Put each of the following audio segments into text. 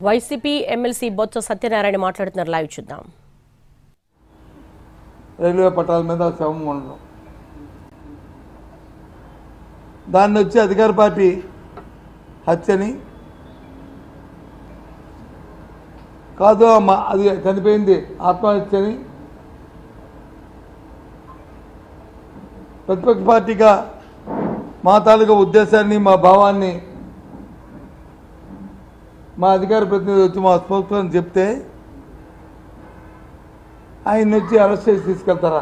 YCP MLC Botsa Satyanarayana మాట్లాడుతున్నారు. Live చూద్దాం. Railway పట్టాల మీద శవం ఉండడం, దాన్ని వచ్చి అధికార పార్టీ హత్యని కాదు, అది చనిపోయింది ఆత్మహత్యని ప్రతిపక్ష పార్టీగా మా తాలూకా ఉద్దేశాన్ని, మా భావాన్ని మా అధికార ప్రతినిధి వచ్చి మా స్పోక్స్పర్సన్ చెప్తే ఆయన వచ్చి అరెస్ట్ చేసి తీసుకెళ్తారా?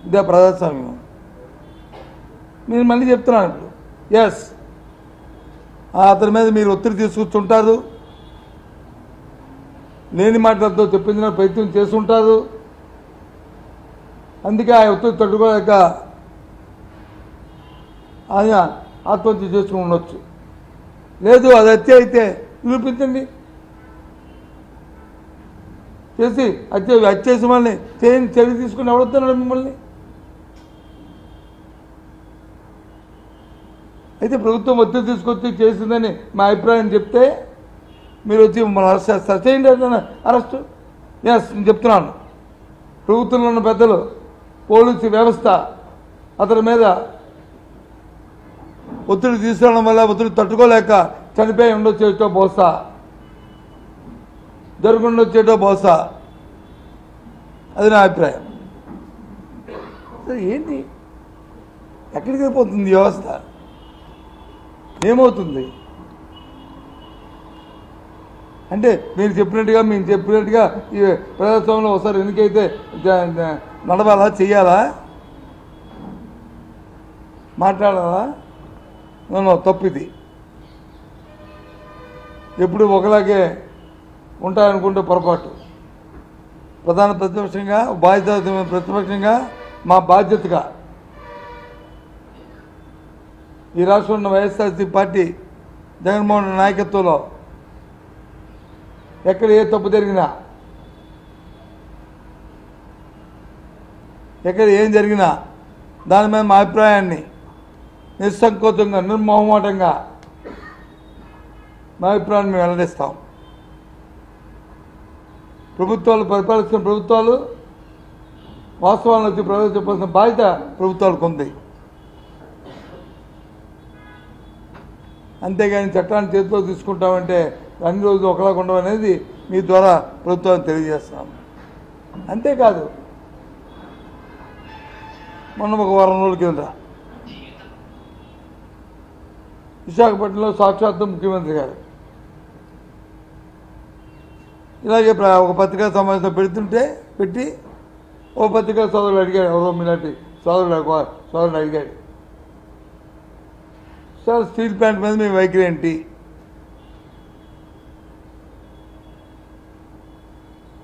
ఇదే ప్రజాస్వామ్యం. నేను మళ్ళీ చెప్తున్నాను ఇప్పుడు, ఎస్, అతని మీద మీరు ఒత్తిడి తీసుకొచ్చుంటారు, లేని మాటలతో చెప్పించిన ప్రయత్నం చేస్తుంటారు. అందుకే ఆ ఒత్తిడి తట్టుకోలేక ఆయన ఆత్మహత్య చేసుకుని ఉండొచ్చు. లేదు అది హత్య అయితే నిరూపించండి, చేసి హత్య చేసి మళ్ళీ చర్య తీసుకుని ఎవడొస్తున్నాడు మిమ్మల్ని? అయితే ప్రభుత్వం ఒత్తిడి తీసుకొచ్చి చేసిందని మా అభిప్రాయం చెప్తే మీరు వచ్చి మమ్మల్ని అరెస్ట్ చేస్తారు. చేయండి అంటే అరెస్టు. ఎస్, నేను చెప్తున్నాను, ప్రభుత్వంలో ఉన్న పెద్దలు, పోలీసు వ్యవస్థ అతని మీద ఒత్తిడి తీసుకురావడం వల్ల ఒత్తిడి తట్టుకోలేక చనిపోయి ఉండొచ్చేటో బహుశా, జరుగుండొచ్చేటో బహుశా, అది నా అభిప్రాయం. ఏంటి, ఎక్కడికి వెళ్ళిపోతుంది వ్యవస్థ? ఏమవుతుంది అంటే మీరు చెప్పినట్టుగా మేము చెప్పినట్టుగా ఈ ప్రజాస్వామ్యంలో ఒకసారి ఎన్నికైతే నడవాలా, చెయ్యాలా, మాట్లాడాలా? తప్పిది. ఎప్పుడు ఒకలాగే ఉంటారనుకుంటే పొరపాటు. ప్రధాన ప్రతిపక్షంగా ప్రతిపక్షంగా మా బాధ్యతగా ఈ రాష్ట్రంలో ఉన్న వైఎస్ఆర్సీ పార్టీ జగన్మోహన్ రెడ్డి నాయకత్వంలో ఎక్కడ ఏ తప్పు జరిగినా, ఎక్కడ ఏం జరిగినా దాని మీద మా అభిప్రాయాన్ని నిస్సంకోచంగా, నిర్మోహమాటంగా మా అభిప్రాయాన్ని మేము వెల్లడిస్తాం. ప్రభుత్వాలు పరిపాలిస్తున్న ప్రభుత్వాలు వాస్తవాలను వచ్చి ప్రజలు చెప్పాల్సిన బాధ్యత ప్రభుత్వాలకు ఉంది. అంతేగాని చట్టాన్ని చేతిలో తీసుకుంటామంటే అన్ని రోజులు ఒకలాగా ఉండడం అనేది మీ ద్వారా ప్రభుత్వాన్ని తెలియజేస్తున్నాం. అంతేకాదు, మొన్న ఒక వారం రోజుల కింద విశాఖపట్నంలో సాక్షాత్తు ముఖ్యమంత్రి గారు ఇలాగే ఒక పత్రికా సమావేశం పెట్టి ఓ పత్రికా సోదరుడు అడిగాడు, ఎవరో మీలాంటి సోదరుడు అడిగాడు, సార్ స్టీల్ ప్లాంట్ మీద మీ వైఖరి ఏంటి?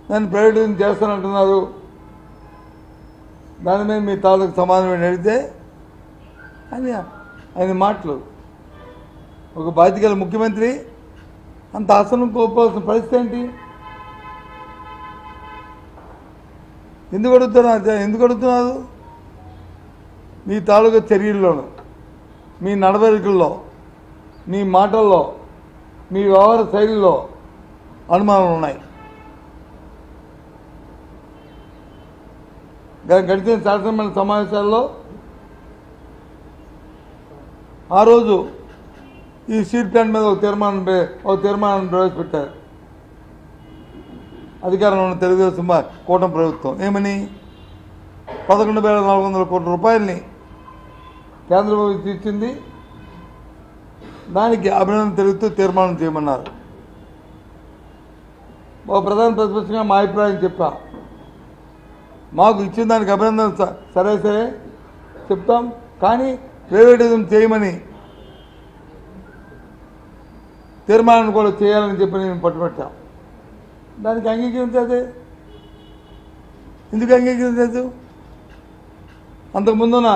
దాన్ని ప్రైవేటైజేషన్ చేస్తానంటున్నారు, దాని మీద మీ తాలూకు సమాధానం అడిగితే ఆయన మాటలు, ఒక బాధ్యత గల ముఖ్యమంత్రి అంత ఆసనం కోల్పోవాల్సిన పరిస్థితి ఏంటి? ఎందుకు అడుగుతున్నారు? మీ తాలూకా చర్యల్లోనూ, మీ నడవడికల్లో, మీ మాటల్లో, మీ వ్యవహార శైలిలో అనుమానాలు ఉన్నాయి. గడిచిన శాసనమండలి సమావేశాల్లో ఆ రోజు ఈ స్టీల్ ప్లాంట్ మీద ఒక తీర్మానం ప్రవేశపెట్టారు అధికారంలో ఉన్న తెలుగుదేశం కూటమి ప్రభుత్వం. ఏమని? 11,400 కోట్ల రూపాయలని కేంద్ర ప్రభుత్వం ఇచ్చింది, దానికి అభినందన తెలుగుతూ తీర్మానం చేయమన్నారు. ఒక ప్రధాన ప్రతిపక్షంగా మా అభిప్రాయం చెప్పా, మాకు ఇచ్చిన దానికి అభినందన సరే చెప్తాం, కానీ ప్రైవేటిజం చేయమని తీర్మానాన్ని కూడా చేయాలని చెప్పి నేను పట్టుబట్టాం. దానికి అంగీకరించదు. ఎందుకు అంగీకరించదు? అంతకుముందున్న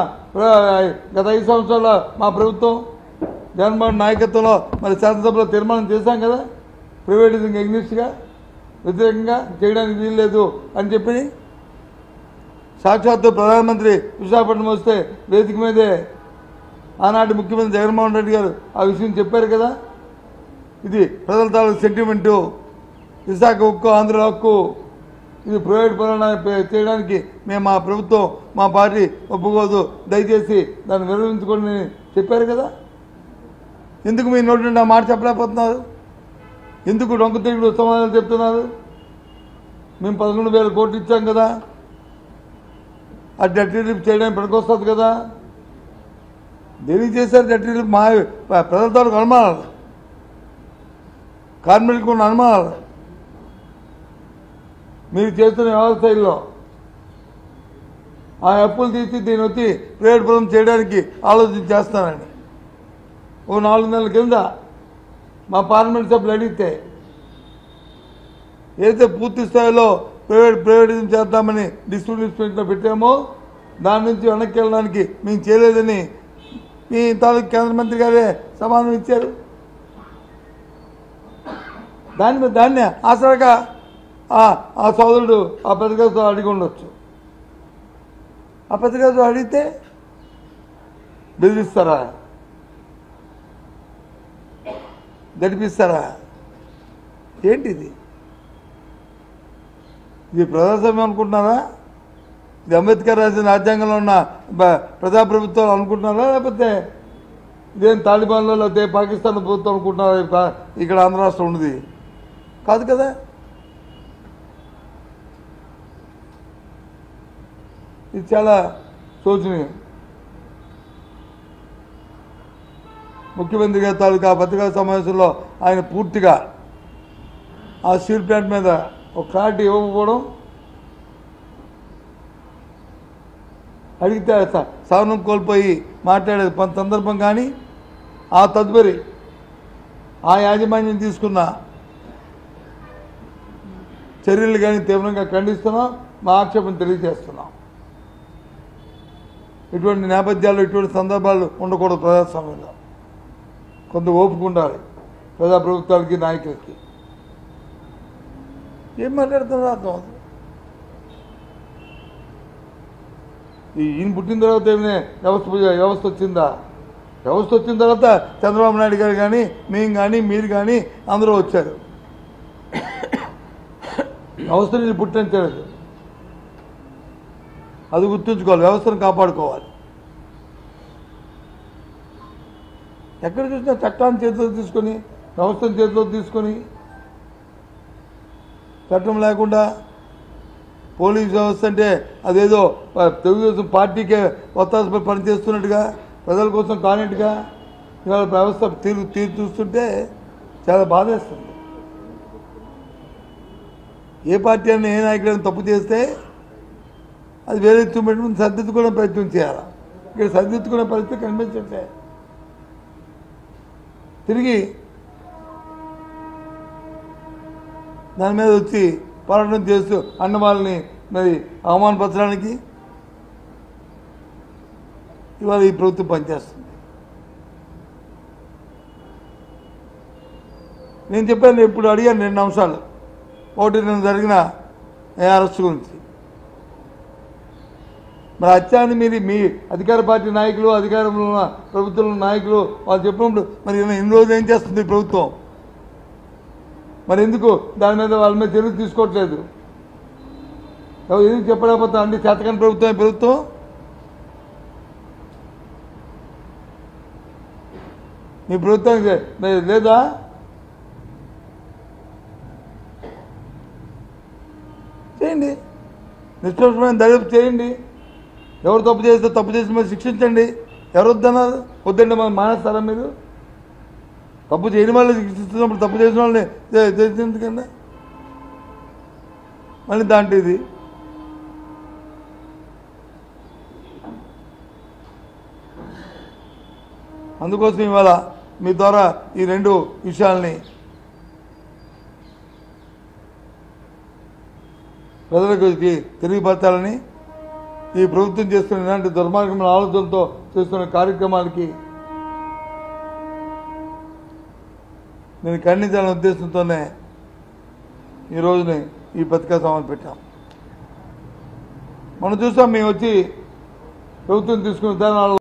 గత 5 సంవత్సరాల మా ప్రభుత్వం జగన్మోహన్ నాయకత్వంలో మరి శాసనసభలో తీర్మానం చేశాం కదా, ప్రైవేటిజం ఎగ్నిస్ట్గా వ్యతిరేకంగా చేయడానికి వీల్లేదు అని చెప్పి. సాక్షాత్తు ప్రధానమంత్రి విశాఖపట్నం వస్తే వేదిక మీదే ఆనాటి ముఖ్యమంత్రి జగన్మోహన్ రెడ్డి గారు ఆ విషయం చెప్పారు కదా. ఇది ప్రజల తాలూకు సెంటిమెంటు. విశాఖ హక్కు, ఆంధ్ర హక్కు, ఇది ప్రైవేట్ పరంగా చేయడానికి మా ప్రభుత్వం, మా పార్టీ ఒప్పుకోదు, దయచేసి దాన్ని విరమించుకొని చెప్పారు కదా. ఎందుకు మీ నోటి నుండి ఆ మాట చెప్పలేకపోతున్నారు? ఎందుకు డొంక తిరుగుడు సమాధానం చెప్తున్నారు? మేము 11,000 కోట్లు ఇచ్చాం కదా, ఆ డెట్ రిలీఫ్ చేయడానికి పనికొస్తుంది కదా. దేనికి చేశారు డెట్ రిలీఫ్? మా ప్రజల తాలూకు అనుమానాలు, కార్మికులకు ఉన్న అనుమానాలు, మీరు చేస్తున్న వ్యవస్థలో ఆ అప్పులు తీసి దీన్ని వచ్చి ప్రైవేట్ పరం చేయడానికి ఆలోచన చేస్తానని ఓ 4 నెలల కింద మా పార్లమెంట్ సభ్యులు అడిగితే ఏదైతే పూర్తి స్థాయిలో ప్రైవేటిజం చేద్దామని డిస్ట్రిబ్యూషన్ పెట్టామో దాని నుంచి వెనక్కి వెళ్ళడానికి మేము చేయలేదని మీ తాలూకు కేంద్ర మంత్రి గారే సమాధానం ఇచ్చారు. దాన్ని ఆసరాగా ఆ సోదరుడు ఆ పత్రికతో అడిగి ఉండొచ్చు. ఆ పత్రికతో అడిగితే బెదిరిస్తారా, గడిపిస్తారా? ఏంటిది? ఇది ప్రజాస్వామ్యం అనుకుంటున్నారా? ఇది అంబేద్కర్ రాసిన రాజ్యాంగంలో ఉన్న ప్రజాప్రభుత్వాలు అనుకుంటున్నారా? లేకపోతే ఇదేం తాలిబాన్లో లేకపోతే పాకిస్తాన్ ప్రభుత్వం అనుకుంటున్నారా ఇక్కడ ఆంధ్ర రాష్ట్రం ఉన్నది? కాదు కదా. ఇది చాలా శోచనీయం. ముఖ్యమంత్రి గారి తాలూకా పత్రికా సమావేశంలో ఆయన పూర్తిగా ఆ స్టీల్ ప్లాంట్ మీద ఒక క్లారిటీ ఇవ్వకపోవడం, అడిగితే సహనం కోల్పోయి మాట్లాడే సందర్భం కానీ ఆ తదుపరి ఆ యాజమాన్యం తీసుకున్న చర్యలు కానీ తీవ్రంగా ఖండిస్తున్నాం, మా ఆక్షేపణ తెలియజేస్తున్నాం. ఇటువంటి నేపథ్యాల్లో ఇటువంటి సందర్భాలు ఉండకూడదు. ప్రజాస్వామ్యంలో కొంత ఓపిక ఉండాలి ప్రజాప్రభుత్వాలకి, నాయకులకి. ఏం మాట్లాడుతున్నారు అర్థం అవుతుంది. ఈయన పుట్టిన తర్వాత ఏమైనా వ్యవస్థ వచ్చిందా? వ్యవస్థ వచ్చిన తర్వాత చంద్రబాబు నాయుడు గారు కానీ మేము కానీ మీరు కానీ అందరూ వచ్చారు. వ్యవస్థని పుట్టించలేదు. అది గుర్తుంచుకోవాలి. వ్యవస్థను కాపాడుకోవాలి. ఎక్కడ చూసినా చట్టాన్ని చేతిలో తీసుకొని, వ్యవస్థను చేతిలో తీసుకొని, చట్టం లేకుండా పోలీస్ వ్యవస్థ అంటే అదేదో తెలుగుదేశం పార్టీకే ఒత్తాసపై పనిచేస్తున్నట్టుగా, ప్రజల కోసం కానట్టుగా ఇవాళ వ్యవస్థ తీరు చూస్తుంటే చాలా బాధేస్తుంది. ఏ పార్టీ అయినా ఏ నాయకుడైనా తప్పు చేస్తే అది వేరే పెట్టుకుని సర్దిద్దుకునే ప్రయత్నం చేయాలి. ఇక్కడ సర్దిద్దుకునే పరిస్థితి కనిపించట్లే. తిరిగి దాని మీద వచ్చి పోరాటం చేస్తూ అన్న వాళ్ళని మరి అవమానపరచడానికి ఇవాళ ఈ ప్రభుత్వం పనిచేస్తుంది. నేను చెప్పాను, ఇప్పుడు అడిగాను 2 అంశాలు. ఒకటి, నేను జరిగిన అరెస్ట్ గురించి. మరి హత్యాన్ని మీరు మీ అధికార పార్టీ నాయకులు, అధికారంలో ఉన్న ప్రభుత్వంలో నాయకులు వాళ్ళు చెప్పినప్పుడు మరి ఇన్ని రోజులు ఏం చేస్తుంది ప్రభుత్వం? మరి ఎందుకు దాని మీద వాళ్ళ మీద చర్యలు తీసుకోవట్లేదు? ఎందుకు చెప్పలేకపోతా అండి? చేతకాని ప్రభుత్వం ప్రభుత్వం. మీ ప్రభుత్వానికి లేదా? చేయండి, నిష్పక్షమైన దర్యాప్తు చేయండి. ఎవరు తప్పు చేస్తే తప్పు చేసిన మీద శిక్షించండి. ఎవరు వద్దన్నారు? వద్దండి మనం మానేస్తారా? మీరు తప్పు చేయని వాళ్ళని శిక్షిస్తున్నప్పుడు తప్పు చేసిన వాళ్ళని ఎందుకన్నా మళ్ళీ దాంట్లో ఇది అందుకోసం ఇవాళ మీ ద్వారా ఈ 2 విషయాల్ని ప్రజలకు తెలియపరచాలని, ఈ ప్రభుత్వం చేస్తున్న ఇలాంటి దుర్మార్గమైన ఆలోచనతో చేస్తున్న కార్యక్రమాలకి నేను ఖండించాలనే ఉద్దేశంతోనే ఈ రోజుని ఈ పత్రికా సమావేశం పెట్టాం. మనం చూసాం, మేము వచ్చి ప్రభుత్వం తీసుకున్న విధానాలు